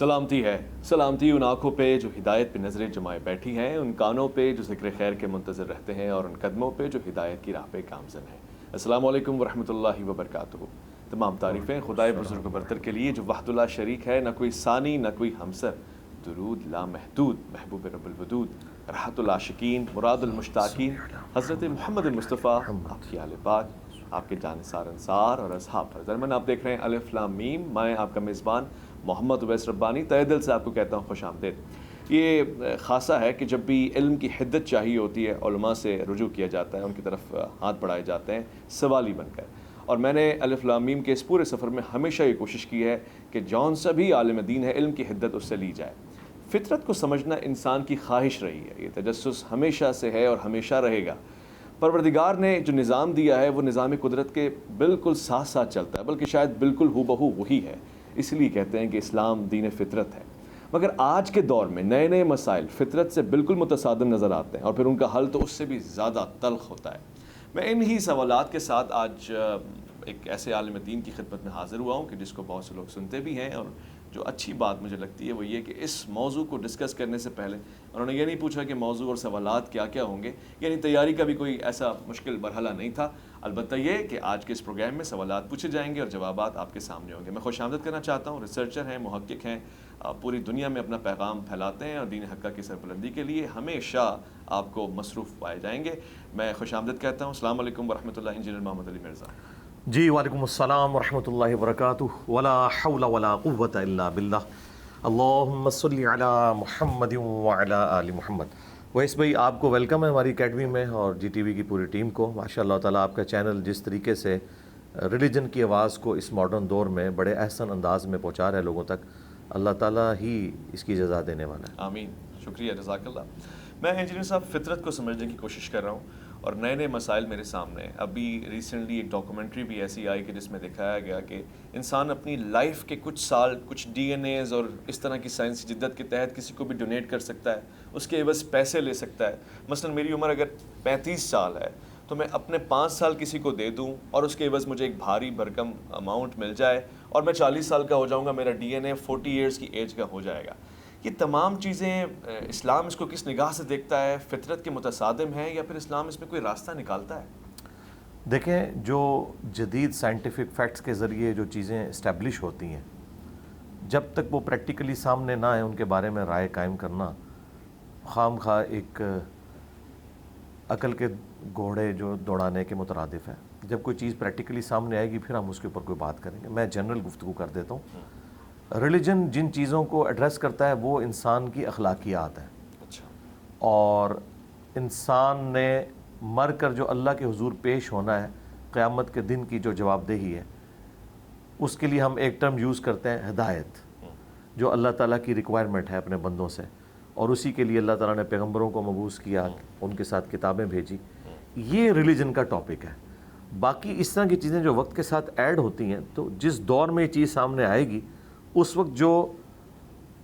سلامتی ہے، سلامتی ان آنکھوں پہ جو ہدایت پہ نظریں جمائے بیٹھی ہیں، ان کانوں پہ جو ذکر خیر کے منتظر رہتے ہیں، اور ان قدموں پہ جو ہدایت کی راہ پہ گامزن ہیں۔ السلام علیکم ورحمۃ اللہ وبرکاتہ۔ تمام تعریفیں خدائے بزرگ و برتر کے لیے جو وحدہ لا شریک ہے، نہ کوئی ثانی نہ کوئی ہمسر، درود لامحدود محبوب رب الودود، راحت العاشقین مراد المشتاقین، حضرت محمد مصطفیٰ، آپ کی آل پاک، آپ کے جانثار انصار اور اصحاب فرزرمن۔ آپ دیکھ رہے ہیں الف لام میم، میں آپ کا میزبان محمد اویس ربانی تہہ دل سے آپ کو کہتا ہوں خوش آمدید۔ یہ خاصہ ہے کہ جب بھی علم کی حدت چاہیے ہوتی ہے، علماء سے رجوع کیا جاتا ہے، ان کی طرف ہاتھ بڑھائے جاتے ہیں سوالی بن کر، اور میں نے الف لام میم کے اس پورے سفر میں ہمیشہ یہ کوشش کی ہے کہ جون سا بھی عالم دین ہے، علم کی حدت اس سے لی جائے۔ فطرت کو سمجھنا انسان کی خواہش رہی ہے، یہ تجسس ہمیشہ سے ہے اور ہمیشہ رہے گا۔ پروردگار نے جو نظام دیا ہے وہ نظام قدرت کے بالکل ساتھ ساتھ چلتا ہے، بلکہ شاید بالکل ہو بہو وہی ہے۔ اس لیے کہتے ہیں کہ اسلام دین فطرت ہے۔ مگر آج کے دور میں نئے نئے مسائل فطرت سے بالکل متصادم نظر آتے ہیں، اور پھر ان کا حل تو اس سے بھی زیادہ تلخ ہوتا ہے۔ میں انہی سوالات کے ساتھ آج ایک ایسے عالم دین کی خدمت میں حاضر ہوا ہوں کہ جس کو بہت سے لوگ سنتے بھی ہیں، اور جو اچھی بات مجھے لگتی ہے وہ یہ کہ اس موضوع کو ڈسکس کرنے سے پہلے انہوں نے یہ نہیں پوچھا کہ موضوع اور سوالات کیا کیا ہوں گے، یعنی تیاری کا بھی کوئی ایسا مشکل مرحلہ نہیں تھا۔ البتہ یہ کہ آج کے اس پروگرام میں سوالات پوچھے جائیں گے اور جوابات آپ کے سامنے ہوں گے۔ میں خوش آمدید کرنا چاہتا ہوں، ریسرچر ہیں، محقق ہیں، پوری دنیا میں اپنا پیغام پھیلاتے ہیں، اور دین حقہ کی سربلندی کے لیے ہمیشہ آپ کو مصروف پائے جائیں گے۔ میں خوش آمدید کہتا ہوں۔ السلام علیکم ورحمۃ اللہ، انجینئر محمد علی مرزا۔ جی وعلیکم السلام ورحمۃ اللہ وبرکاتہ۔ ولا حول ولا قوة الا باللہ، اللہم صلی علی محمد وعلی آل محمد۔ ویس بھائی، آپ کو ویلکم ہے ہماری اکیڈمی میں، اور جی ٹی وی کی پوری ٹیم کو۔ ماشاء اللہ تعالیٰ آپ کا چینل جس طریقے سے ریلیجن کی آواز کو اس ماڈرن دور میں بڑے احسن انداز میں پہنچا رہا ہے لوگوں تک، اللہ تعالیٰ ہی اس کی جزا دینے والا ہے۔ آمین، شکریہ، جزاک اللہ۔ میں انجینئر صاحب فطرت کو سمجھنے کی کوشش کر رہا ہوں، اور نئے نئے مسائل میرے سامنے۔ ابھی ریسنٹلی ایک ڈاکومنٹری بھی ایسی آئی کہ جس میں دکھایا گیا کہ انسان اپنی لائف کے کچھ سال کچھ ڈی این ایز اور اس طرح کی سائنسی جدت کے تحت کسی کو بھی ڈونیٹ کر سکتا ہے، اس کے عوض پیسے لے سکتا ہے۔ مثلا میری عمر اگر 35 سال ہے تو میں اپنے 5 سال کسی کو دے دوں اور اس کے عوض مجھے ایک بھاری بھرکم اماؤنٹ مل جائے، اور میں 40 سال کا ہو جاؤں گا، میرا ڈی این اے 40 ایئرس کی ایج کا ہو جائے گا۔ یہ تمام چیزیں اسلام اس کو کس نگاہ سے دیکھتا ہے؟ فطرت کے متصادم ہے، یا پھر اسلام اس میں کوئی راستہ نکالتا ہے؟ دیکھیں، جو جدید سائنٹیفک فیکٹس کے ذریعے جو چیزیں اسٹیبلش ہوتی ہیں، جب تک وہ پریکٹیکلی سامنے نہ آئیں ان کے بارے میں رائے قائم کرنا خام خواہ ایک عقل کے گھوڑے جو دوڑانے کے مترادف ہے۔ جب کوئی چیز پریکٹیکلی سامنے آئے گی پھر ہم اس کے اوپر کوئی بات کریں گے۔ میں جنرل گفتگو کر دیتا ہوں۔ ریلیجن جن چیزوں کو ایڈریس کرتا ہے وہ انسان کی اخلاقیات ہیں، اور انسان نے مر کر جو اللہ کے حضور پیش ہونا ہے قیامت کے دن کی جو جواب دہی ہے، اس کے لیے ہم ایک ٹرم یوز کرتے ہیں ہدایت، جو اللہ تعالیٰ کی ریکوائرمنٹ ہے اپنے بندوں سے، اور اسی کے لیے اللہ تعالیٰ نے پیغمبروں کو مبعوث کیا، ان کے ساتھ کتابیں بھیجی۔ یہ ریلیجن کا ٹاپک ہے۔ باقی اس طرح کی چیزیں جو وقت کے ساتھ ایڈ ہوتی ہیں، تو جس دور میں یہ چیز سامنے آئے گی اس وقت جو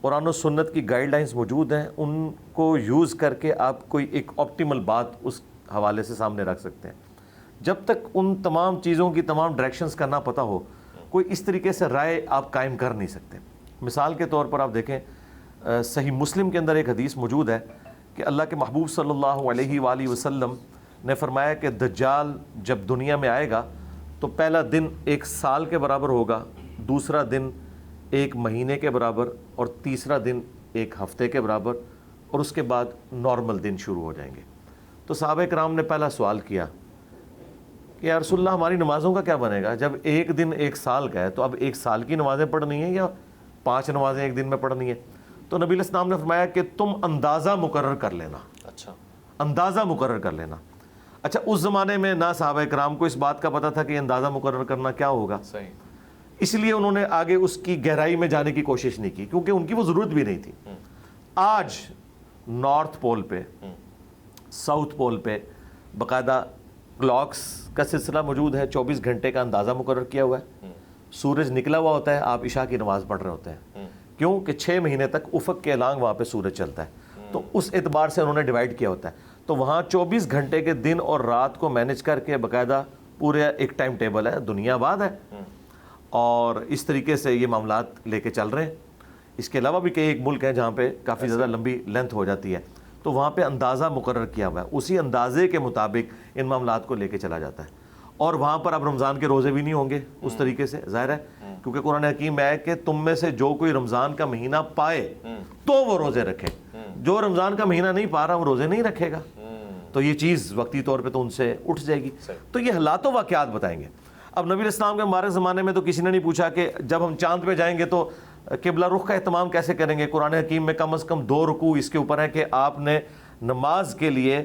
قرآن و سنت کی گائیڈ لائنز موجود ہیں ان کو یوز کر کے آپ کوئی ایک آپٹیمل بات اس حوالے سے سامنے رکھ سکتے ہیں۔ جب تک ان تمام چیزوں کی تمام ڈائریکشنز کا نہ پتہ ہو، کوئی اس طریقے سے رائے آپ قائم کر نہیں سکتے۔ مثال کے طور پر آپ دیکھیں، صحیح مسلم کے اندر ایک حدیث موجود ہے کہ اللہ کے محبوب صلی اللہ علیہ وآلہ وسلم نے فرمایا کہ دجال جب دنیا میں آئے گا تو پہلا دن 1 سال کے برابر ہوگا، دوسرا دن 1 مہینے کے برابر، اور تیسرا دن 1 ہفتے کے برابر، اور اس کے بعد نارمل دن شروع ہو جائیں گے۔ تو صحابہ کرام نے پہلا سوال کیا کہ یا رسول اللہ، ہماری نمازوں کا کیا بنے گا؟ جب ایک دن 1 سال کا ہے تو اب 1 سال کی نمازیں پڑھنی ہیں یا 5 نمازیں ایک دن میں پڑھنی ہیں؟ تو نبی علیہ السلام نے فرمایا کہ تم اندازہ مقرر کر لینا۔ اچھا، اندازہ مقرر کر لینا۔ اچھا، اس زمانے میں نہ صحابہ کرام کو اس بات کا پتہ تھا کہ اندازہ مقرر کرنا کیا ہوگا، صحیح، اس لیے انہوں نے آگے اس کی گہرائی میں جانے کی کوشش نہیں کی، کیونکہ ان کی وہ ضرورت بھی نہیں تھی۔ آج نارتھ پول پہ، ساؤتھ پول پہ باقاعدہ کلاکس کا سلسلہ موجود ہے، 24 گھنٹے کا اندازہ مقرر کیا ہوا ہے۔ سورج نکلا ہوا ہوتا ہے، آپ عشاء کی نماز پڑھ رہے ہوتے ہیں، کیوں کہ 6 مہینے تک افق کے الانگ وہاں پہ سورج چلتا ہے، تو اس اعتبار سے انہوں نے ڈیوائیڈ کیا ہوتا ہے۔ تو وہاں 24 گھنٹے کے دن اور رات کو مینیج کر کے باقاعدہ پورے ایک ٹائم ٹیبل ہے، دنیا آباد ہے، اور اس طریقے سے یہ معاملات لے کے چل رہے ہیں۔ اس کے علاوہ بھی کئی ایک ملک ہیں جہاں پہ کافی زیادہ لمبی لینتھ ہو جاتی ہے، تو وہاں پہ اندازہ مقرر کیا ہوا ہے، اسی اندازے کے مطابق ان معاملات کو لے کے چلا جاتا ہے، اور وہاں پر اب رمضان کے روزے بھی نہیں ہوں گے اس طریقے سے، ظاہر ہے، کیونکہ قرآن حکیم میں ہے کہ تم میں سے جو کوئی رمضان کا مہینہ پائے تو وہ روزے رکھے، جو رمضان کا مہینہ نہیں پا رہا وہ روزے نہیں رکھے گا، تو یہ چیز وقتی طور پہ تو ان سے اٹھ جائے گی۔ تو یہ حالات و واقعات بتائیں گے۔ اب نبی علیہ السلام کے مبارک زمانے میں تو کسی نے نہیں پوچھا کہ جب ہم چاند پہ جائیں گے تو قبلہ رخ کا اہتمام کیسے کریں گے، قرآن حکیم میں کم از کم 2 رکوع اس کے اوپر ہے کہ آپ نے نماز کے لیے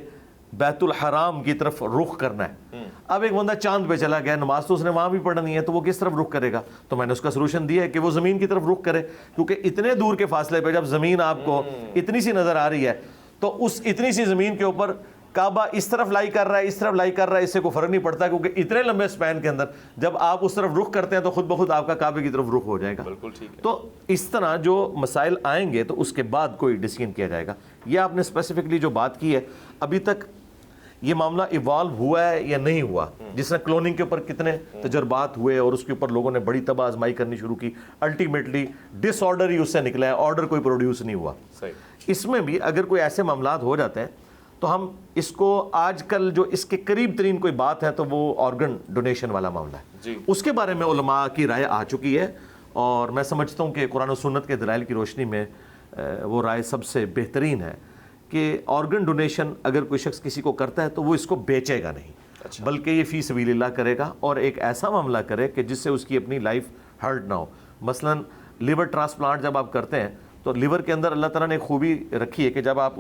بیت الحرام کی طرف رخ کرنا ہے۔ اب ایک بندہ چاند پہ چلا گیا، نماز تو اس نے وہاں بھی پڑھنی ہے، تو وہ کس طرف رخ کرے گا؟ تو میں نے اس کا سلوشن دیا ہے کہ وہ زمین کی طرف رخ کرے، کیونکہ اتنے دور کے فاصلے پہ جب زمین آپ کو اتنی سی نظر آ رہی ہے تو اس اتنی سی زمین کے اوپر کعبہ اس طرف لائی کر رہا ہے، اس طرف لائی کر رہا ہے، اس سے کوئی فرق نہیں پڑتا، کیونکہ اتنے لمبے سپین کے اندر جب آپ اس طرف رخ کرتے ہیں تو خود بخود آپ کا کعبے کی طرف رخ ہو جائے گا۔ بالکل ٹھیک ہے۔ تو اس طرح جو مسائل آئیں گے تو اس کے بعد کوئی ڈیسیژن کیا جائے گا۔ یہ آپ نے اسپیسیفکلی جو بات کی ہے، ابھی تک یہ معاملہ ایوالو ہوا ہے یا نہیں ہوا، جس طرح کلوننگ کے اوپر کتنے تجربات ہوئے اور اس کے اوپر لوگوں نے بڑی تباہ آزمائی کرنی شروع کی، الٹیمیٹلی ڈس آرڈر ہی اس سے نکلا ہے، آرڈر کوئی پروڈیوس نہیں ہوا۔ اس میں بھی اگر کوئی ایسے معاملات ہو جاتے ہیں تو ہم اس کو آج کل جو اس کے قریب ترین کوئی بات ہے تو وہ آرگن ڈونیشن والا معاملہ ہے، اس کے بارے میں علماء کی رائے آ چکی ہے، اور میں سمجھتا ہوں کہ قرآن و سنت کے دلائل کی روشنی میں وہ رائے سب سے بہترین ہے کہ آرگن ڈونیشن اگر کوئی شخص کسی کو کرتا ہے تو وہ اس کو بیچے گا نہیں، بلکہ یہ فی سبیل اللہ کرے گا، اور ایک ایسا معاملہ کرے کہ جس سے اس کی اپنی لائف ہرٹ نہ ہو۔ مثلا لیور ٹرانسپلانٹ جب آپ کرتے ہیں تو لیور کے اندر اللہ تعالیٰ نے ایک خوبی رکھی ہے کہ جب آپ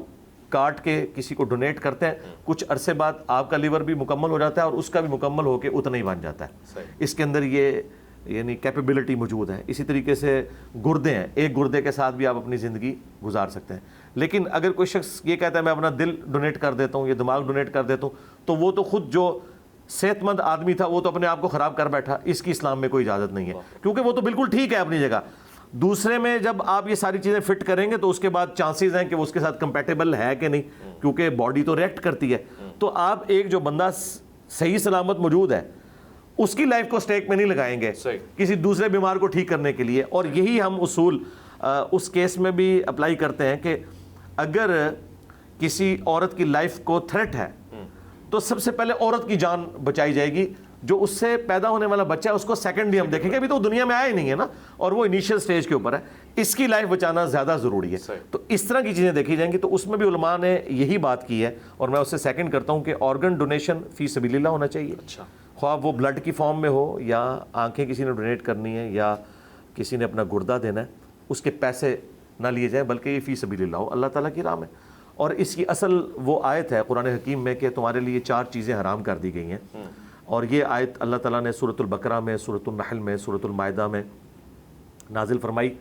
کاٹ کے کسی کو ڈونیٹ کرتے ہیں کچھ عرصے بعد آپ کا لیور بھی مکمل ہو جاتا ہے اور اس کا بھی مکمل ہو کے اتنا ہی بن جاتا ہے، اس کے اندر یہ یعنی کیپیبلٹی موجود ہے۔ اسی طریقے سے گردے ہیں، ایک گردے کے ساتھ بھی آپ اپنی زندگی گزار سکتے ہیں، لیکن اگر کوئی شخص یہ کہتا ہے میں اپنا دل ڈونیٹ کر دیتا ہوں یا دماغ ڈونیٹ کر دیتا ہوں تو وہ تو خود جو صحت مند آدمی تھا وہ تو اپنے آپ کو خراب کر بیٹھا، اس کی اسلام میں کوئی اجازت نہیں ہے، کیونکہ وہ تو بالکل ٹھیک ہے اپنی جگہ، دوسرے میں جب آپ یہ ساری چیزیں فٹ کریں گے تو اس کے بعد چانسز ہیں کہ وہ اس کے ساتھ کمپیٹیبل ہے کہ نہیں، کیونکہ باڈی تو ریئیکٹ کرتی ہے، تو آپ ایک جو بندہ صحیح سلامت موجود ہے اس کی لائف کو سٹیک میں نہیں لگائیں گے کسی دوسرے بیمار کو ٹھیک کرنے کے لیے۔ اور یہی ہم اصول اس کیس میں بھی اپلائی کرتے ہیں کہ اگر کسی عورت کی لائف کو تھریٹ ہے تو سب سے پہلے عورت کی جان بچائی جائے گی، جو اس سے پیدا ہونے والا بچہ ہے اس کو سیکنڈلی ہم دیکھیں گے، ابھی تو دنیا میں آیا ہی نہیں ہے نا، اور وہ انیشیل سٹیج کے اوپر ہے، اس کی لائف بچانا زیادہ ضروری ہے۔ تو اس طرح کی چیزیں دیکھی جائیں گی، تو اس میں بھی علماء نے یہی بات کی ہے، اور میں اس سے سیکنڈ کرتا ہوں کہ آرگن ڈونیشن فی سبیل اللہ ہونا چاہیے، خواہ وہ بلڈ کی فارم میں ہو یا آنکھیں کسی نے ڈونیٹ کرنی ہے یا کسی نے اپنا گردہ دینا ہے، اس کے پیسے نہ لیے جائیں بلکہ یہ فی سبیل اللہ ہو، اللہ تعالیٰ کی راہ میں۔ اور اس کی اصل وہ آیت ہے قرآن حکیم میں کہ تمہارے لیے 4 چیزیں حرام کر دی گئی ہیں، اور یہ آیت اللہ تعالیٰ نے سورۃ البقرہ میں، سورۃ النحل میں، سورۃ المائدہ میں نازل فرمائی،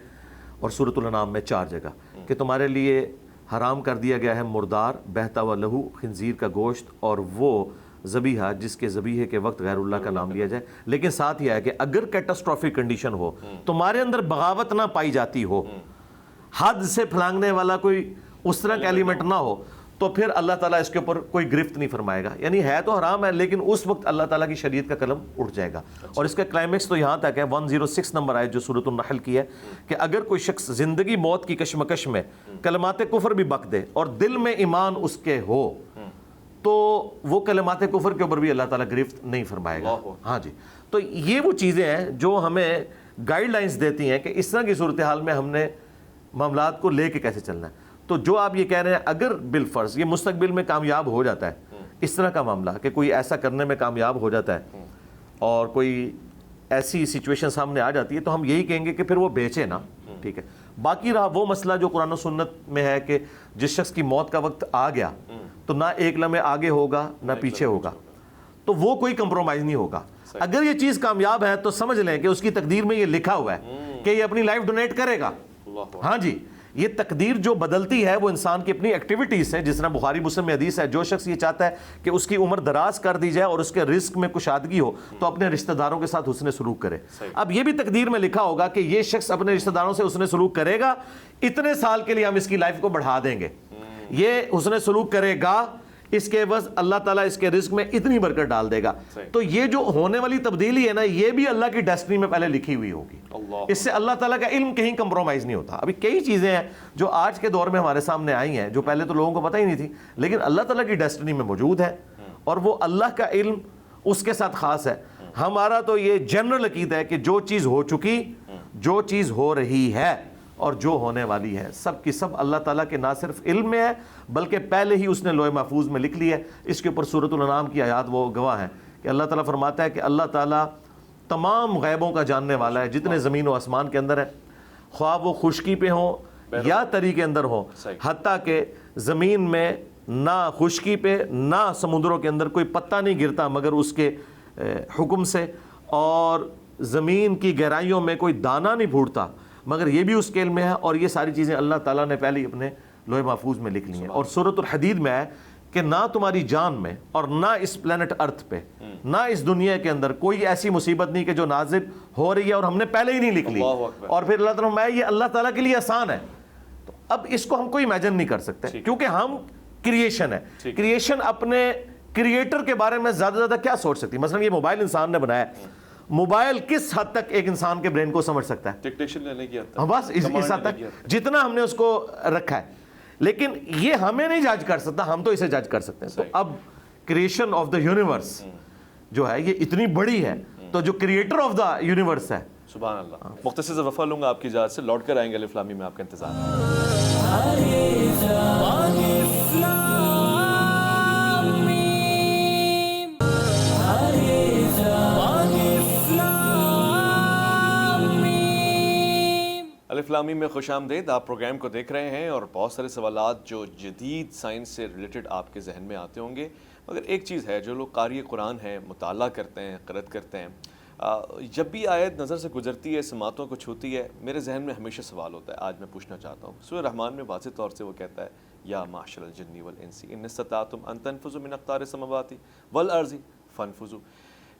اور سورۃ الانعام میں 4 جگہ، کہ تمہارے لیے حرام کر دیا گیا ہے مردار، بہتا ہوا لہو، خنزیر کا گوشت، اور وہ ذبیحہ جس کے ذبیحے کے وقت غیر اللہ کا نام لیا جائے، لیکن ساتھ یہ ہے کہ اگر کیٹاسٹرافک کنڈیشن ہو، تمہارے اندر بغاوت نہ پائی جاتی ہو، حد سے پھلانگنے والا کوئی اس طرح کا ایلیمنٹ نہ ہو، تو پھر اللہ تعالیٰ اس کے اوپر کوئی گرفت نہیں فرمائے گا، یعنی ہے تو حرام ہے لیکن اس وقت اللہ تعالیٰ کی شریعت کا قلم اٹھ جائے گا۔ اور اس کا کلائمیکس تو یہاں تک ہے، 106 نمبر آیت جو سورۃ النحل کی ہے، کہ اگر کوئی شخص زندگی موت کی کشمکش میں کلمات کفر بھی بک دے اور دل میں ایمان اس کے ہو تو وہ کلمات کفر کے اوپر بھی اللہ تعالیٰ گرفت نہیں فرمائے گا۔ ہاں جی، تو یہ وہ چیزیں ہیں جو ہمیں گائیڈ لائنز دیتی ہیں کہ اس طرح کی صورتحال میں ہم نے معاملات کو لے کے کیسے چلنا ہے۔ تو جو آپ یہ کہہ رہے ہیں اگر بالفرض یہ مستقبل میں کامیاب ہو جاتا ہے اس طرح کا معاملہ کہ کوئی ایسا کرنے میں کامیاب ہو جاتا ہے اور کوئی ایسی سچویشن سامنے آ جاتی ہے تو ہم یہی کہیں گے کہ پھر وہ بیچے نا، ٹھیک ہے۔ باقی رہا وہ مسئلہ جو قرآن و سنت میں ہے کہ جس شخص کی موت کا وقت آ گیا تو نہ ایک لمحے آگے ہوگا نہ پیچھے ہوگا، تو وہ کوئی کمپرومائز نہیں ہوگا۔ اگر یہ چیز کامیاب ہے تو سمجھ لیں کہ اس کی تقدیر میں یہ لکھا ہوا ہے کہ یہ اپنی لائف ڈونیٹ کرے گا۔ ہاں جی، یہ تقدیر جو بدلتی ہے وہ انسان کی اپنی ایکٹیویٹیز ہے، جس طرح بخاری مسلم میں حدیث ہے، جو شخص یہ چاہتا ہے کہ اس کی عمر دراز کر دی جائے اور اس کے رزق میں کشادگی ہو تو اپنے رشتہ داروں کے ساتھ حسن سلوک کرے۔ اب یہ بھی تقدیر میں لکھا ہوگا کہ یہ شخص اپنے رشتہ داروں سے حسن سلوک کرے گا، اتنے سال کے لیے ہم اس کی لائف کو بڑھا دیں گے، یہ حسن سلوک کرے گا، اس کے عوض اللہ تعالیٰ اس کے رزق میں اتنی برکت ڈال دے گا. تو یہ جو ہونے والی تبدیلی ہے نا, یہ بھی اللہ کی ڈیسٹنی میں پہلے لکھی ہوئی ہوگی. اس سے اللہ تعالیٰ کا علم کہیں کمپرومائز نہیں ہوتا. ابھی کئی چیزیں ہیں جو آج کے دور میں ہمارے سامنے آئی ہیں جو پہلے تو لوگوں کو پتہ ہی نہیں تھی, لیکن اللہ تعالیٰ کی ڈیسٹنی میں موجود ہے, اور وہ اللہ کا علم اس کے ساتھ خاص ہے. ہمارا تو یہ جنرل عقیدہ ہے کہ جو چیز ہو چکی, جو چیز ہو رہی ہے اور جو ہونے والی ہے, سب کی سب اللہ تعالیٰ کے نہ صرف علم میں ہے بلکہ پہلے ہی اس نے لوح محفوظ میں لکھ لی ہے. اس کے اوپر سورۃ الانعام کی آیات وہ گواہ ہیں کہ اللہ تعالیٰ فرماتا ہے کہ اللہ تعالیٰ تمام غیبوں کا جاننے والا ہے جتنے زمین و آسمان کے اندر ہے, خواہ وہ خشکی پہ ہوں یا تری کے اندر ہوں, حتیٰ کہ زمین میں نہ خشکی پہ نہ سمندروں کے اندر کوئی پتا نہیں گرتا مگر اس کے حکم سے, اور زمین کی گہرائیوں میں کوئی دانہ نہیں پھوٹتا مگر یہ بھی اس کے علم میں ہے. اور یہ ساری چیزیں اللہ تعالیٰ نے پہلے اپنے لوح محفوظ میں لکھ لی ہیں. اور سورۃ الحدید میں ہے کہ نہ تمہاری جان میں اور نہ اس پلانٹ ارتھ پہ نہ اس دنیا کے اندر کوئی ایسی مصیبت نہیں کہ جو نازل ہو رہی ہے اور ہم نے پہلے ہی نہیں لکھ لی. اور پھر اللہ تعالیٰ میں یہ اللہ تعالیٰ کے لیے آسان ہے. تو اب اس کو ہم کوئی امیجن نہیں کر سکتے کیونکہ ہم کریشن ہے. کریشن اپنے کریٹر کے بارے میں زیادہ زیادہ کیا سوچ سکتی. مثلا یہ موبائل انسان نے بنایا ہے, موبائل کس حد تک ایک انسان کے برین کو سمجھ سکتا ہے؟ ڈکٹیشن لینے کی بس اس حد تک جتنا ہم نے اس کو رکھا ہے, لیکن یہ ہمیں نہیں جج کر سکتا, ہم تو اسے جج کر سکتے ہیں. تو اب کریشن آف دا یونیورس جو ہے یہ اتنی بڑی ہے, تو جو کریٹر آف دا یونیورس ہے, سبحان اللہ. مختصر سے وفا لوں گا آپ کی اجازت سے, لوٹ کر آئیں گے الف لام میم میں آپ کا انتظار ہے. الف لام میم میں خوش آمدید. آپ پروگرام کو دیکھ رہے ہیں اور بہت سارے سوالات جو جدید سائنس سے ریلیٹڈ آپ کے ذہن میں آتے ہوں گے, مگر ایک چیز ہے, جو لوگ قاری قرآن ہیں, مطالعہ کرتے ہیں, قرأت کرتے ہیں, جب بھی آیت نظر سے گزرتی ہے, سماعتوں کو چھوتی ہے, میرے ذہن میں ہمیشہ سوال ہوتا ہے. آج میں پوچھنا چاہتا ہوں. سورہ رحمان میں واضح طور سے وہ کہتا ہے یا معشر الجن والانس ان استطعتم ان تنفذوا من اقطار السماوات والارض فانفذوا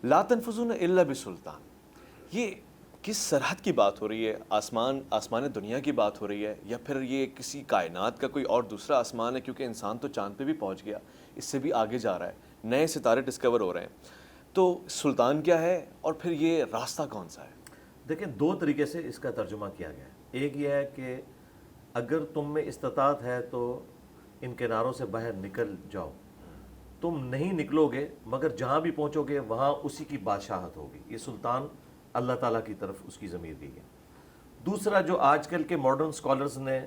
لا تنفذون الا بسلطان. یہ کس سرحد کی بات ہو رہی ہے؟ آسمان دنیا کی بات ہو رہی ہے, یا پھر یہ کسی کائنات کا کوئی اور دوسرا آسمان ہے؟ کیونکہ انسان تو چاند پہ بھی پہنچ گیا, اس سے بھی آگے جا رہا ہے, نئے ستارے ڈسکور ہو رہے ہیں. تو سلطان کیا ہے اور پھر یہ راستہ کون سا ہے؟ دیکھیں دو طریقے سے اس کا ترجمہ کیا گیا ہے. ایک یہ ہے کہ اگر تم میں استطاعت ہے تو ان کناروں سے باہر نکل جاؤ. تم نہیں نکلو گے مگر جہاں بھی پہنچو گے وہاں اسی کی بادشاہت ہوگی. یہ سلطان اللہ تعالیٰ کی طرف اس کی ضمیر دی ہے. دوسرا جو آج کل کے ماڈرن سکالرز نے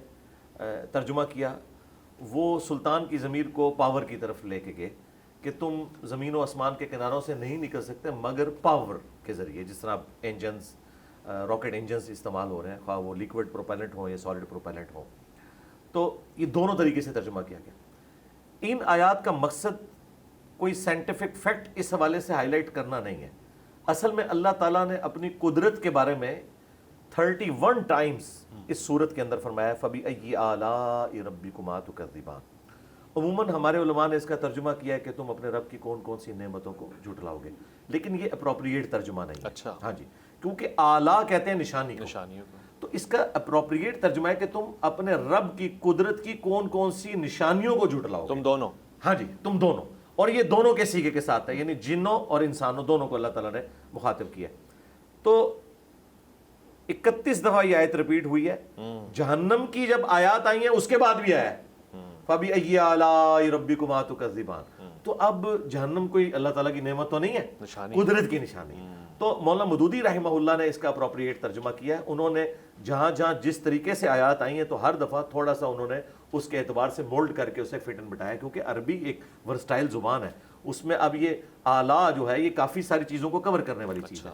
ترجمہ کیا, وہ سلطان کی ضمیر کو پاور کی طرف لے کے گئے کہ تم زمین و آسمان کے کناروں سے نہیں نکل سکتے مگر پاور کے ذریعے. جس طرح انجنز, راکٹ انجنز استعمال ہو رہے ہیں, خواہ وہ لیکوڈ پروپیلنٹ ہوں یا سالڈ پروپیلنٹ ہوں. تو یہ دونوں طریقے سے ترجمہ کیا گیا. ان آیات کا مقصد کوئی سائنٹیفک فیکٹ اس حوالے سے ہائی لائٹ کرنا نہیں ہے. اصل میں اللہ تعالیٰ نے اپنی قدرت کے بارے میں 31 ٹائمز اس صورت کے اندر فرمایا فَبِأَيِّ آلَاءِ رَبِّكُمَا تُكَذِّبَانِ. عموماً ہمارے علماء نے اس کا ترجمہ کیا ہے کہ تم اپنے رب کی کون کون سی نعمتوں کو جھٹلاؤ گے, لیکن یہ اپروپریٹ ترجمہ نہیں ہے. اچھا, ہاں جی, کیونکہ آلا کہتے ہیں نشانیوں کو, تو اس کا اپروپریٹ ترجمہ ہے کہ تم اپنے رب کی قدرت کی کون کون سی نشانیوں کو جھٹلاؤ. تم دونوں. ہاں جی, تم دونوں. اور یہ دونوں کے سیغے کے ساتھ ہے, یعنی جنوں اور انسانوں دونوں کو اللہ تعالیٰ نے مخاطب کیا. تو 31 دفعہ یہ آیت ریپیٹ ہوئی ہے. جہنم کی جب آیات آئی ہیں اس کے بعد بھی آیا ہے فَبِأَيِّ آلَاءِ رَبِّكُمَا تُكَذِّبَانِ. تو اب جہنم کوئی اللہ تعالیٰ کی نعمت تو نہیں ہے, قدرت کی نشانی. تو مولانا مودودی رحمہ اللہ نے اس کا اپروپریٹ ترجمہ کیا ہے. انہوں نے جہاں جہاں جس طریقے سے آیات آئی ہیں تو ہر دفعہ تھوڑا سا انہوں نے اس کے اعتبار سے مولڈ کر کے اسے فٹ اینڈ بٹایا, کیونکہ عربی ایک ورسٹائل زبان ہے. اس میں اب یہ آلا جو ہے یہ کافی ساری چیزوں کو کور کرنے والی چیز ہے.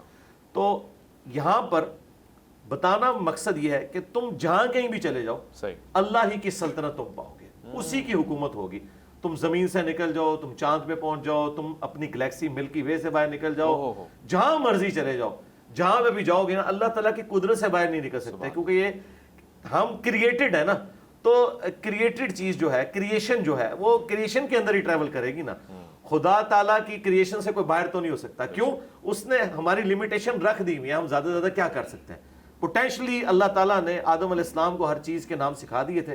تو یہاں پر بتانا مقصد یہ ہے کہ تم جہاں کہیں بھی چلے جاؤ, اللہ ہی کی سلطنت تم پاؤ گے, اسی کی حکومت ہوگی. تم زمین سے نکل جاؤ, تم چاند پہ پہنچ جاؤ, تم اپنی گلیکسی ملکی وے سے باہر نکل جاؤ, جہاں مرضی چلے جاؤ, جہاں پہ بھی جاؤ گے نا اللہ تعالیٰ کی قدرت سے باہر نہیں نکل سکتے, کیونکہ یہ ہم کریٹڈ ہے نا. تو کریٹڈ چیز جو ہے, کریشن جو ہے, وہ کریشن کے اندر ہی ٹریول کرے گی نا. خدا تعالیٰ کی کریشن سے کوئی باہر تو نہیں ہو سکتا. کیوں؟ اس نے ہماری لمیٹیشن رکھ دی ہوئی ہے, ہم زیادہ سے زیادہ کیا کر سکتے ہیں. پوٹینشلی اللہ تعالیٰ نے آدم علیہ السلام کو ہر چیز کے نام سکھا دیے تھے.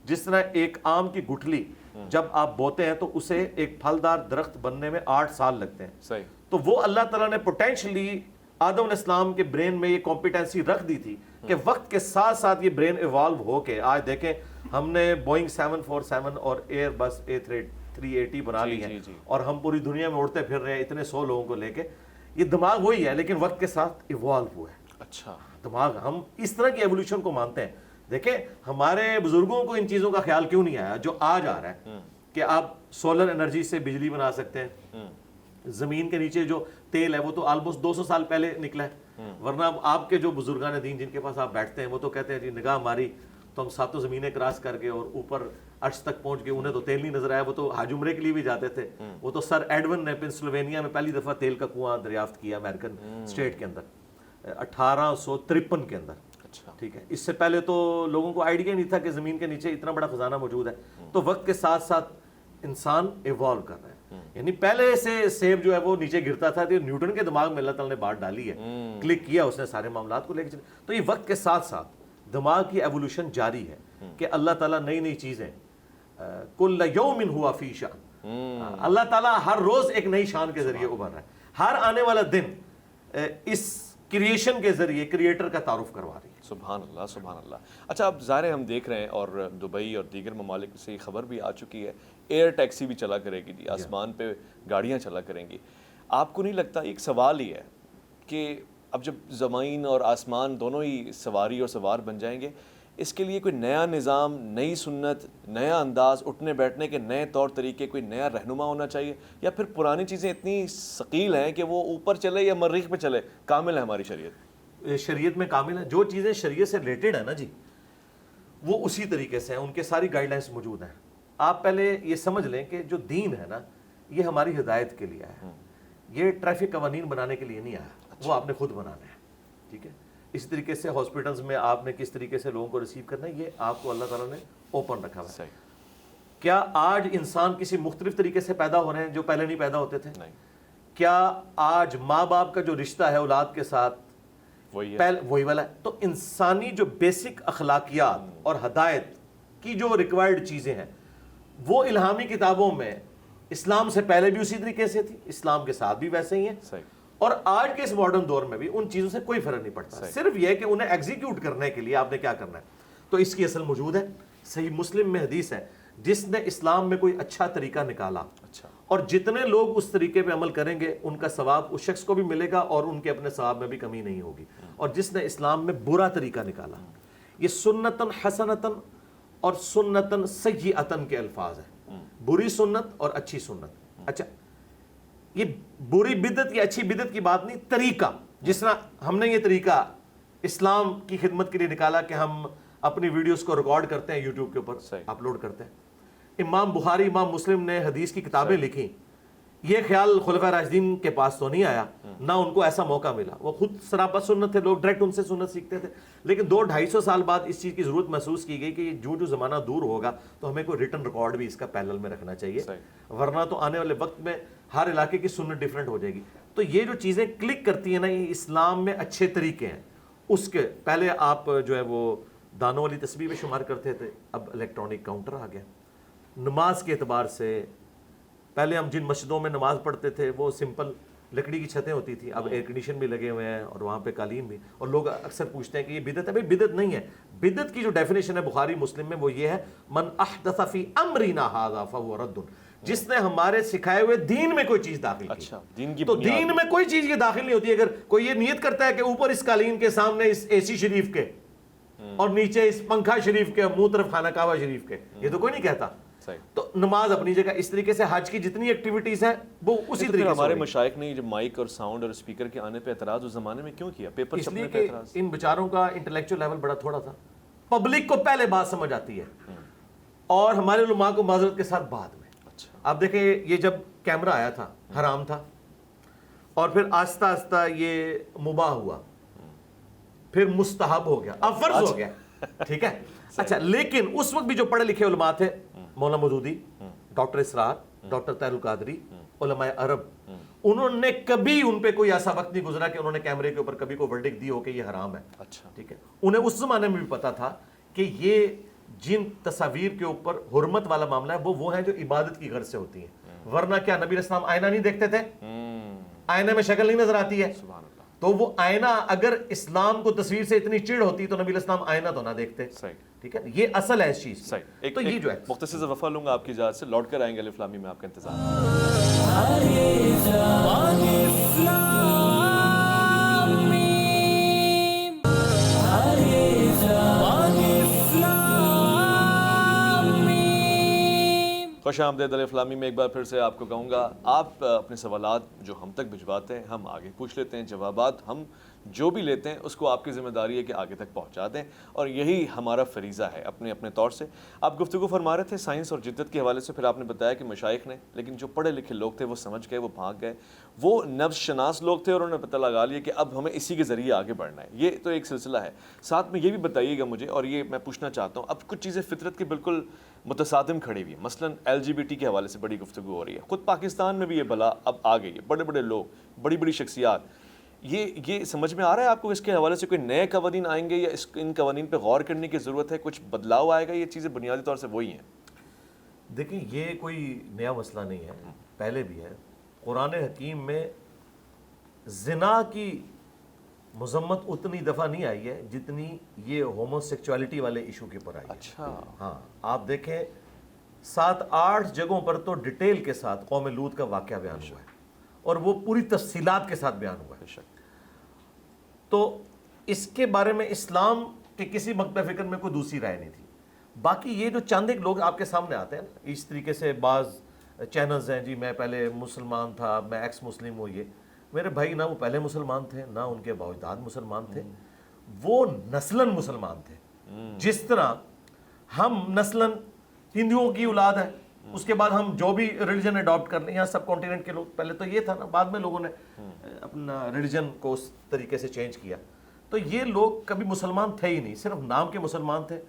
جس طرح ایک آم کی گٹھلی جب آپ بوتے ہیں تو اسے ایک پھلدار درخت بننے میں 8 سال لگتے ہیں. صحیح. تو وہ اللہ تعالیٰ نے پوٹینشلی آدم علیہ السلام کے برین میں یہ کمپیٹنسی رکھ دی تھی کہ وقت کے ساتھ ساتھ یہ برین ایوالو ہو کے آج دیکھیں ہم نے بوئنگ 747 اور ایئر بس A380 بنا لی ہے اور ہم پوری دنیا میں اڑتے پھر رہے ہیں اتنے 100 لوگوں کو لے کے. یہ دماغ وہی ہے لیکن وقت کے ساتھ ایوالو ہوا ہے. اچھا. دماغ ہم اس طرح کی ایولیوشن کو مانتے ہیں. دیکھیں ہمارے بزرگوں کو ان چیزوں کا خیال کیوں نہیں آیا جو آج آ رہا ہے کہ آپ سولر انرجی سے بجلی بنا سکتے ہیں. زمین کے نیچے جو تیل ہے وہ تو آلموسٹ 200 سال پہلے نکلا ہے. ورنہ آپ کے جو بزرگان دین جن کے پاس آپ بیٹھتے ہیں وہ تو کہتے ہیں جی نگاہ ماری تو ہم 7 زمینیں کراس کر کے اور اوپر عرش تک پہنچ گئے. انہیں تو تیل نہیں نظر آیا, وہ تو حج عمرے کے لیے بھی جاتے تھے. وہ تو سر ایڈون نے پنسلوینیا میں پہلی دفعہ تیل کا کنواں دریافت کیا امریکن اسٹیٹ کے اندر 1853 کے اندر. ٹھیک ہے, اس سے پہلے تو لوگوں کو آئیڈیا نہیں تھا کہ زمین کے نیچے اتنا بڑا خزانہ موجود ہے. تو وقت کے ساتھ ساتھ انسان ایوالو کر رہا ہے. یعنی پہلے سے سیب جو ہے وہ نیچے گرتا تھا تو نیوٹن کے دماغ میں اللہ تعالیٰ نے بات ڈالی ہے, کلک کیا اس نے سارے معاملات کو لے کے چلے. تو یہ وقت کے ساتھ ساتھ دماغ کی ایوولوشن جاری ہے کہ اللہ تعالیٰ نئی نئی چیزیں کل یوم ہوا فی شان, اللہ تعالیٰ ہر روز ایک نئی شان کے ذریعے ابھر رہا ہے. ہر آنے والا دن اس کریشن کے ذریعے کریٹر کا تعارف کروا رہی ہے. سبحان اللہ سبحان اللہ. اچھا اب ظاہر ہم دیکھ رہے ہیں اور دبئی اور دیگر ممالک سے یہ خبر بھی آ چکی ہے ایئر ٹیکسی بھی چلا کرے گی جی, آسمان پہ گاڑیاں چلا کریں گی. آپ کو نہیں لگتا ایک سوال ہی ہے کہ اب جب زمین اور آسمان دونوں ہی سواری اور سوار بن جائیں گے اس کے لیے کوئی نیا نظام, نئی سنت, نیا انداز, اٹھنے بیٹھنے کے نئے طور طریقے, کوئی نیا رہنما ہونا چاہیے, یا پھر پرانی چیزیں اتنی ثقیل ہیں کہ وہ اوپر چلے یا مریخ پہ چلے؟ کامل ہے ہماری شریعت. شریعت میں کامل ہے. جو چیزیں شریعت سے ریلیٹڈ ہیں نا جی وہ اسی طریقے سے ہیں, ان کے ساری گائیڈ لائنس موجود ہیں. آپ پہلے یہ سمجھ لیں کہ جو دین ہے نا یہ ہماری ہدایت کے لیے آیا ہے, یہ ٹریفک قوانین بنانے کے لیے نہیں آیا. وہ آپ نے خود بنانا ہے. ٹھیک ہے, اسی طریقے سے ہاسپٹلز میں آپ نے کس طریقے سے لوگوں کو ریسیو کرنا ہے یہ آپ کو اللہ تعالیٰ نے اوپن رکھا ہوا ہے. کیا آج انسان کسی مختلف طریقے سے پیدا ہو رہے ہیں جو پہلے نہیں پیدا ہوتے تھے؟ کیا آج ماں باپ کا جو رشتہ ہے اولاد کے ساتھ وہی والا ہے؟ تو انسانی جو بیسک اخلاقیات اور ہدایت کی جو ریکوائرڈ چیزیں ہیں وہ الہامی کتابوں میں اسلام سے پہلے بھی اسی طریقے سے تھی, اسلام کے ساتھ بھی ویسے ہی ہیں, اور آج کے اس ماڈرن دور میں بھی ان چیزوں سے کوئی فرق نہیں پڑتا. صرف یہ کہ انہیں ایگزیکیوٹ کرنے کے لیے آپ نے کیا کرنا ہے. تو اس کی اصل موجود ہے. صحیح مسلم میں حدیث ہے جس نے اسلام میں کوئی اچھا طریقہ نکالا اور جتنے لوگ اس طریقے پہ عمل کریں گے ان کا ثواب اس شخص کو بھی ملے گا اور ان کے اپنے ثواب میں بھی کمی نہیں ہوگی. اور جس نے اسلام میں برا طریقہ نکالا, یہ سنتن حسنتن اور سنتن سیئتن کے الفاظ ہیں, بری سنت اور اچھی سنت. اچھا یہ بری بدعت یا اچھی بدعت کی بات نہیں, طریقہ. جس طرح ہم نے یہ طریقہ اسلام کی خدمت کے لیے نکالا کہ ہم اپنی ویڈیوز کو ریکارڈ کرتے ہیں یوٹیوب کے اوپر اپلوڈ کرتے ہیں. امام بخاری امام مسلم نے حدیث کی کتابیں لکھی, یہ خیال خلفائے راشدین کے پاس تو نہیں آیا, نہ ان کو ایسا موقع ملا. وہ خود سراپا سنت تھے, لوگ ڈائریکٹ ان سے سنت سیکھتے تھے. لیکن 200-250 سال بعد اس چیز کی ضرورت محسوس کی گئی کہ جو زمانہ دور ہوگا تو ہمیں کوئی ریٹن ریکارڈ بھی اس کا پیرلل میں رکھنا چاہیے, ورنہ تو آنے والے وقت میں ہر علاقے کی سنت ڈیفرنٹ ہو جائے گی. تو یہ جو چیزیں کلک کرتی ہیں نا یہ اسلام میں اچھے طریقے ہیں. اس کے پہلے آپ جو ہے وہ دانوں والی تسبیح میں شمار کرتے تھے, اب الیکٹرانک کاؤنٹر آ گیا. نماز کے اعتبار سے پہلے ہم جن مسجدوں میں نماز پڑھتے تھے وہ سمپل لکڑی کی چھتیں ہوتی تھی, اب ایئر کنڈیشن بھی لگے ہوئے ہیں اور وہاں پہ قالین بھی. اور لوگ اکثر پوچھتے ہیں کہ یہ بدعت ہے. بھائی بدعت نہیں ہے. بدعت کی جو ڈیفینیشن ہے بخاری مسلم میں وہ یہ ہے من احدث فی امرنا ھذا فہو رد, جس نے ہمارے سکھائے ہوئے دین میں کوئی چیز داخل کی. تو دین میں کوئی چیز یہ داخل نہیں ہوتی. اگر کوئی یہ نیت کرتا ہے کہ اوپر اس قالین کے سامنے اس اے سی شریف کے اور نیچے اس پنکھا شریف کے منہ طرف خانہ کعبہ شریف کے, یہ تو کوئی نہیں کہتا. تو نماز اپنی جگہ اس طریقے سے, حج کی جتنی ایکٹیویٹیز ہیں وہ اسی طریقے سے. ہمارے مشائخ نے جب مائک اور ساؤنڈ اور اسپیکر کے آنے پہ اعتراض اس زمانے میں کیوں کیا؟ پیپر چھپنے پہ اعتراض. ان بیچاروں کا انٹلیکچوئل لیول بڑا تھوڑا تھا. پبلک کو پہلے بات سمجھ آتی ہے اور ہمارے علماء کو معذرت کے ساتھ بعد میں. آپ دیکھیں یہ جب کیمرہ آیا تھا حرام تھا, اور پھر آہستہ آہستہ یہ مباح ہوا, پھر مستحب ہو گیا, اب فرض ہو گیا. ٹھیک ہے. اچھا لیکن اس وقت بھی جو پڑھے لکھے علماء تھے, مولانا مودودی, ڈاکٹر اسرار, ڈاکٹر طاہر القادری, علماء عرب, انہوں نے کبھی ان پہ کوئی ایسا وقت نہیں گزرا کہ انہوں نے کیمرے کے اوپر کبھی کوئی ورڈکٹ دی ہو کہ یہ حرام ہے. ٹھیک ہے. انہیں اس زمانے میں بھی پتا تھا کہ یہ جن تصاویر کے اوپر حرمت والا معاملہ ہے وہ ہیں جو عبادت کی غرض سے ہوتی ہیں، ورنہ کیا نبی علیہ السلام آئینہ نہیں دیکھتے تھے؟ آئینے میں شکل نہیں نظر آتی ہے؟ سبحان اللہ. تو وہ آئینہ اگر اسلام کو تصویر سے اتنی چڑ ہوتی تو نبی علیہ السلام آئینہ تو نہ دیکھتے. صحیح. ٹھیک ہے، یہ اصل ہے اس چیز. صحیح. تو یہ جو ہے مختصر سے وقفہ لوں گا آپ کی اجازت سے، لوٹ کر آئیں گے الف لام میم میں آپ کا انتظار. خوش آمدید الف لام میم میں ایک بار پھر سے آپ کو کہوں گا، آپ اپنے سوالات جو ہم تک بھجواتے ہیں ہم آگے پوچھ لیتے ہیں، جوابات ہم جو بھی لیتے ہیں اس کو آپ کی ذمہ داری ہے کہ آگے تک پہنچا دیں، اور یہی ہمارا فریضہ ہے اپنے اپنے طور سے. آپ گفتگو فرما رہے تھے سائنس اور جدت کے حوالے سے، پھر آپ نے بتایا کہ مشائخ نے، لیکن جو پڑھے لکھے لوگ تھے وہ سمجھ گئے، وہ بھاگ گئے، وہ نفس شناس لوگ تھے اور انہوں نے پتہ لگا لیا کہ اب ہمیں اسی کے ذریعے آگے بڑھنا ہے. یہ تو ایک سلسلہ ہے. ساتھ میں یہ بھی بتائیے گا مجھے، اور یہ میں پوچھنا چاہتا ہوں، اب کچھ چیزیں فطرت کی بالکل متصادم کھڑی ہوئی ہیں، مثلا LGBT کے حوالے سے بڑی گفتگو ہو رہی ہے، خود پاکستان میں بھی یہ بلا اب آ گئی ہے، بڑے بڑے لوگ، بڑی بڑی شخصیات. یہ سمجھ میں آ رہا ہے آپ کو اس کے حوالے سے کوئی نئے قوانین آئیں گے یا ان قوانین پہ غور کرنے کی ضرورت ہے، کچھ بدلاؤ آئے گا؟ یہ چیزیں بنیادی طور سے وہی ہیں. دیکھیں یہ کوئی نیا مسئلہ نہیں ہے، پہلے بھی ہے. قرآن حکیم میں زنا کی مذمت اتنی دفعہ نہیں آئی ہے جتنی یہ ہومو سیکچوالٹی والے ایشو کے اوپر آئی ہے. اچھا. ہاں آپ دیکھیں 7-8 جگہوں پر تو ڈیٹیل کے ساتھ قوم لوط کا واقعہ بیان ہوا ہے، اور وہ پوری تفصیلات کے ساتھ بیان ہوا ہے. تو اس کے بارے میں اسلام کے کسی مکتب فکر میں کوئی دوسری رائے نہیں تھی. باقی یہ جو چند ایک لوگ آپ کے سامنے آتے ہیں اس طریقے سے، بعض چینلز ہیں جی میں پہلے مسلمان تھا، میں ایکس مسلم ہوں، یہ میرے بھائی نہ وہ پہلے مسلمان تھے نہ ان کے باوجداد مسلمان تھے، وہ نسلاً مسلمان تھے. جس طرح ہم نسلاً ہندوؤں کی اولاد ہے، اس کے بعد ہم جو بھی ریلیجن اڈاپٹ کر لیں، یہاں سب کانٹیننٹ کے لوگ، پہلے تو یہ تھا نا، بعد میں لوگوں نے اپنا ریلیجن کو اس طریقے سے چینج کیا. تو یہ لوگ کبھی مسلمان تھے ہی نہیں، صرف نام کے مسلمان تھے.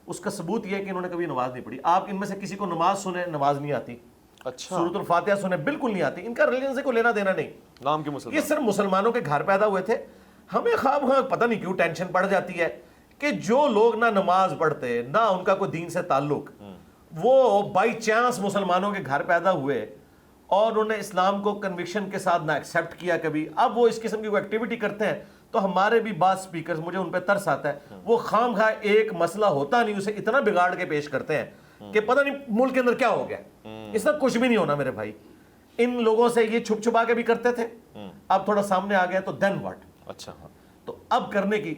اس کا ثبوت یہ ہے کہ انہوں نے کبھی نماز نہیں پڑھی. آپ ان میں سے کسی کو نماز سنیں، نماز نہیں آتی. اچھا. سورۃ الفاتحہ سنیں، بالکل نہیں آتی. ان کا ریلیجن سے کوئی لینا دینا نہیں، نام کے مسلمان. یہ صرف مسلمانوں کے گھر پیدا ہوئے تھے. ہمیں خواب پتہ نہیں کیوں ٹینشن پڑ جاتی ہے کہ جو لوگ نہ نماز پڑھتے نہ ان کا کوئی دین سے تعلق، وہ بائی چانس مسلمانوں کے گھر پیدا ہوئے اور انہوں نے اسلام کو کنوکشن کے ساتھ نہ ایکسیپٹ کیا کبھی، اب وہ اس قسم کی کوئی ایکٹیویٹی کرتے ہیں تو ہمارے بھی بعض سپیکرز، مجھے ان پہ ترس آتا ہے، وہ خام خواہ ایک مسئلہ ہوتا نہیں اسے اتنا بگاڑ کے پیش کرتے ہیں کہ پتہ نہیں ملک کے اندر کیا ہو گیا. اس طرح کچھ بھی نہیں ہونا میرے بھائی. ان لوگوں سے یہ چھپ چھپا کے بھی کرتے تھے، اب تھوڑا سامنے آ گیا تو دین واٹ. اچھا. تو اب کرنے کی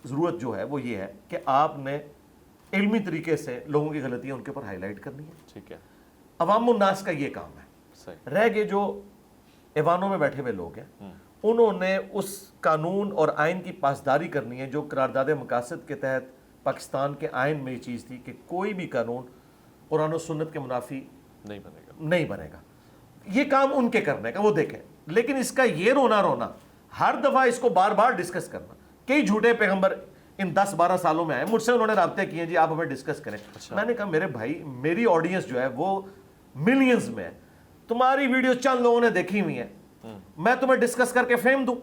ضرورت جو ہے وہ یہ ہے کہ آپ نے علمی طریقے سے لوگوں کی غلطیاں ان کے اوپر ہائی لائٹ کرنی ہے. ٹھیک ہے. عوام الناس کا یہ کام ہے. صحیح. رہ گئے جو ایوانوں میں بیٹھے ہوئے لوگ ہیں، انہوں نے اس قانون اور آئین کی پاسداری کرنی ہے جو قرارداد مقاصد کے تحت پاکستان کے آئین میں یہ چیز تھی کہ کوئی بھی قانون قرآن و سنت کے منافی نہیں بنے گا. یہ کام ان کے کرنے کا، وہ دیکھیں. لیکن اس کا یہ رونا ہر دفعہ اس کو بار بار ڈسکس کرنا. کئی جھوٹے پیغمبر ان 10-12 سالوں میں آئے، مجھ سے انہوں نے رابطے کیے جی آپ ہمیں ڈسکس کریں. میں نے کہا میرے بھائی میری آڈینس جو ہے وہ ملینز میں ہے، تمہاری ویڈیو چند لوگوں نے دیکھی ہوئی ہیں، میں تمہیں ڈسکس کر کے فیم دوں.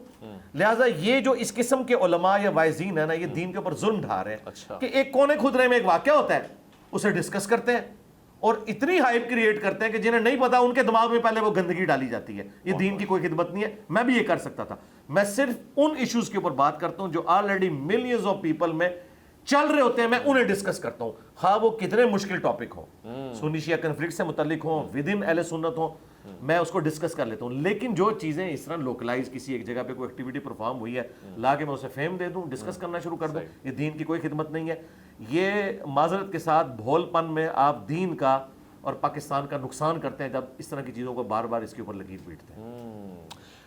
لہٰذا یہ جو اس قسم کے علماء یا وائزین ہیں نا، یہ دین کے اوپر ظلم ڈھا رہے ہیں کہ ایک کونے خدرے میں ایک واقعہ ہوتا ہے اسے ڈسکس کرتے ہیں اور اتنی ہائپ کریٹ کرتے ہیں کہ جنہیں نہیں پتا ان کے دماغ میں پہلے وہ گندگی ڈالی جاتی ہے. یہ دین کی کوئی خدمت نہیں ہے. میں بھی یہ کر سکتا تھا. میں صرف ان ایشوز کے اوپر بات کرتا ہوں جو آلریڈی ملینز آف پیپل میں چل رہے ہوتے ہیں، میں انہیں ڈسکس کرتا ہوں، خواہ وہ کتنے مشکل ٹاپک ہوں، سنی شیعہ کنفلکٹ سے متعلق ہوں، ود ان اہل سنت ہوں، میں اس کو ڈسکس کر لیتا ہوں. لیکن جو چیزیں اس طرح لوکلائز کسی ایک جگہ پہ کوئی ایکٹیویٹی پرفارم ہوئی ہے، لا کے میں اسے فیم دے دوں، ڈسکس کرنا شروع کر دوں، یہ دین کی کوئی خدمت نہیں ہے. یہ معذرت کے ساتھ بھول پن میں آپ دین کا اور پاکستان کا نقصان کرتے ہیں جب اس طرح کی چیزوں کو بار بار اس کے اوپر لکیر پیٹتے ہیں.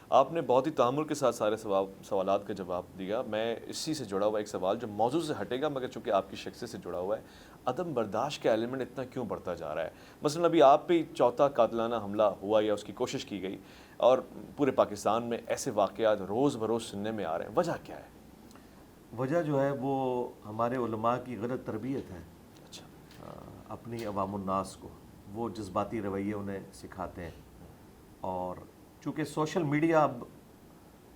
آپ نے بہت ہی تحمل کے ساتھ سارے سوالات کا جواب دیا. میں اسی سے جڑا ہوا ایک سوال جو موضوع سے ہٹے گا مگر چونکہ آپ کی شخصیت سے جڑا ہوا ہے، عدم برداشت کا ایلیمنٹ اتنا کیوں بڑھتا جا رہا ہے؟ مثلا ابھی آپ پہ چوتھا قاتلانہ حملہ ہوا یا اس کی کوشش کی گئی، اور پورے پاکستان میں ایسے واقعات روز بروز سننے میں آ رہے ہیں، وجہ کیا ہے؟ وجہ جو ہے وہ ہمارے علماء کی غلط تربیت ہے. اچھا. اپنی عوام الناس کو وہ جذباتی رویے انہیں سکھاتے ہیں، اور چونکہ سوشل میڈیا اب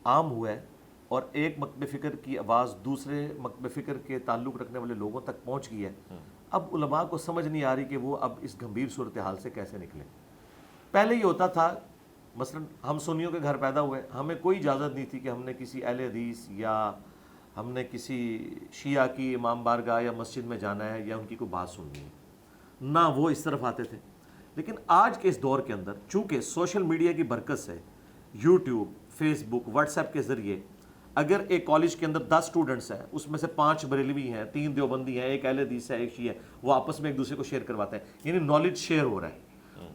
عام ہوا ہے اور ایک مکتب فکر کی آواز دوسرے مکتب فکر کے تعلق رکھنے والے لوگوں تک پہنچ گئی ہے، اب علماء کو سمجھ نہیں آ رہی کہ وہ اب اس گھمبیر صورتحال سے کیسے نکلیں. پہلے یہ ہوتا تھا مثلا ہم سنیوں کے گھر پیدا ہوئے, ہمیں کوئی اجازت نہیں تھی کہ ہم نے کسی اہل حدیث یا ہم نے کسی شیعہ کی امام بارگاہ یا مسجد میں جانا ہے یا ان کی کوئی بات سننی ہے, نہ وہ اس طرف آتے تھے. لیکن آج کے اس دور کے اندر چونکہ سوشل میڈیا کی برکت سے یوٹیوب, فیس بک, واٹس ایپ کے ذریعے اگر ایک کالج کے اندر 10 اسٹوڈنٹس ہیں, اس میں سے 5 بریلوی ہیں, 3 دیوبندی ہیں, ایک اہل حدیث ہے, ایک شیعہ ہے, وہ آپس میں ایک دوسرے کو شیئر کرواتے ہیں, یعنی نالج شیئر ہو رہا ہے.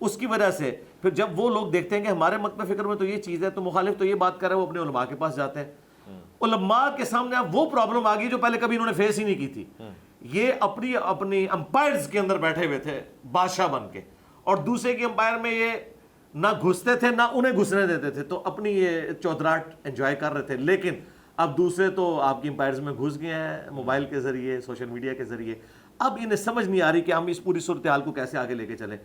اس کی وجہ سے پھر جب وہ لوگ دیکھتے ہیں کہ ہمارے مکتب فکر میں تو یہ چیز ہے, تو مخالف تو یہ بات کر رہے ہیں, وہ اپنے علماء کے پاس جاتے ہیں. علماء کے سامنے اب وہ پرابلم آ گئی جو پہلے کبھی انہوں نے فیس ہی نہیں کی تھی. یہ اپنی امپائرز کے اندر بیٹھے ہوئے تھے بادشاہ بن کے, اور دوسرے کی امپائر میں یہ نہ گھستے تھے نہ انہیں گھسنے دیتے تھے, تو اپنی یہ چودراہٹ انجوائے کر رہے تھے. لیکن اب دوسرے تو آپ کی امپائرز میں گھس گئے ہیں موبائل کے ذریعے, سوشل میڈیا کے ذریعے. اب انہیں سمجھ نہیں آ رہی کہ ہم اس پوری صورتحال کو کیسے آگے لے کے چلیں.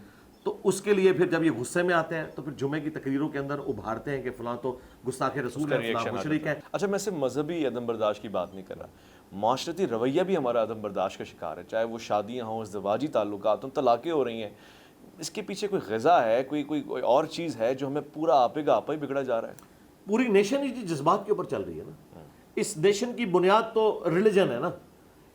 تو اس کے لیے پھر جب یہ غصے میں آتے ہیں تو پھر جمعے کی تقریروں کے اندر ابھارتے ہیں کہ فلاں تو گستاخ رسول ہے, فلاں مشرک ہے. اچھا, میں صرف مذہبی عدم برداشت کی بات نہیں کر رہا, معاشرتی رویہ بھی ہمارا عدم برداشت کا شکار ہے, چاہے وہ شادیاں ہوں, ازدواجی تعلقات ہوں, طلاقیں ہو رہی ہیں. اس کے پیچھے کوئی غذا ہے, کوئی اور چیز ہے جو ہمیں پورا آپے گا آپا ہی بگڑا جا رہا ہے. پوری نیشن ہی جذبات کے اوپر چل رہی ہے نا. اس نیشن کی بنیاد تو ریلیجن ہے نا.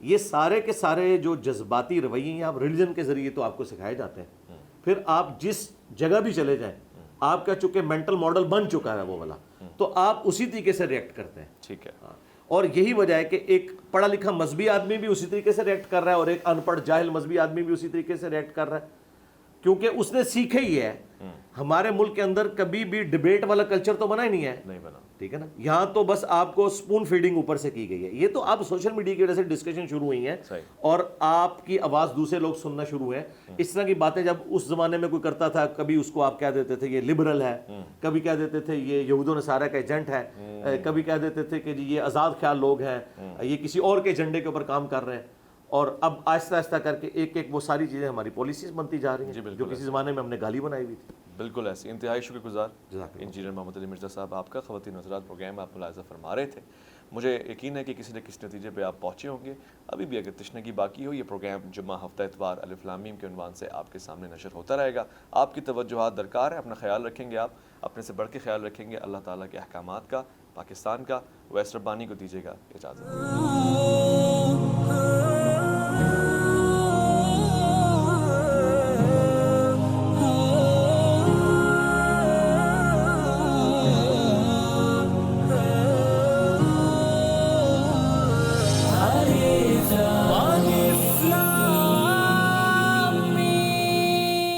یہ سارے کے سارے جو جذباتی رویے ہیں آپ ریلیجن کے ذریعے تو آپ کو سکھائے جاتے ہیں. پھر آپ جس جگہ بھی چلے جائیں, آپ کا چونکہ مینٹل ماڈل بن چکا ہے وہ والا, تو آپ اسی طریقے سے ریئیکٹ کرتے ہیں. ٹھیک ہے. اور یہی وجہ ہے کہ ایک پڑھا لکھا مذہبی آدمی بھی اسی طریقے سے ریئیکٹ کر رہا ہے, اور ایک ان پڑھ جاہل مذہبی آدمی بھی اسی طریقے سے ریئیکٹ کر رہا ہے, کیونکہ اس نے سیکھا ہی ہے. ہمارے ملک کے اندر کبھی بھی ڈیبیٹ والا کلچر تو بنا ہی نہیں ہے. نہیں بنا. ٹھیک ہے نا. یہاں تو بس آپ کو سپون فیڈنگ اوپر سے کی گئی ہے. یہ تو اب سوشل میڈیا کی وجہ سے ڈسکشن شروع ہوئی ہیں, اور آپ کی آواز دوسرے لوگ سننا شروع ہیں. اس طرح کی باتیں جب اس زمانے میں کوئی کرتا تھا, کبھی اس کو آپ کہہ دیتے تھے یہ لبرل ہے, کبھی کہہ دیتے تھے یہ یہود و نصارہ کا ایجنٹ ہے, کبھی کہہ دیتے تھے کہ جی یہ آزاد خیال لوگ ہیں, یہ کسی اور کے ایجنڈے کے اوپر کام کر رہے ہیں. اور اب آہستہ آہستہ کر کے ایک ایک وہ ساری چیزیں ہماری پالیسیز بنتی جا رہی ہیں جو کسی زمانے میں ہم نے گالی بنائی ہوئی تھی. بالکل ایسی. انتہائی شکر گزار انجینئر محمد علی مرزا صاحب آپ کا. خواتین حضرات, پروگرام آپ ملاحظہ فرما رہے تھے. مجھے یقین ہے کہ کسی نہ کسی نتیجے پہ آپ پہنچے ہوں گے. ابھی بھی اگر تشنگی باقی ہو, یہ پروگرام جمعہ ہفتہ اتوار الف لام میم کے عنوان سے آپ کے سامنے نشر ہوتا رہے گا. آپ کی توجہات درکار ہے. اپنا خیال رکھیں گے, آپ اپنے سے بڑھ کے خیال رکھیں گے. اللہ تعالیٰ کے احکامات کا, پاکستان کا. ویس ربانی کو دیجیے گا اجازت.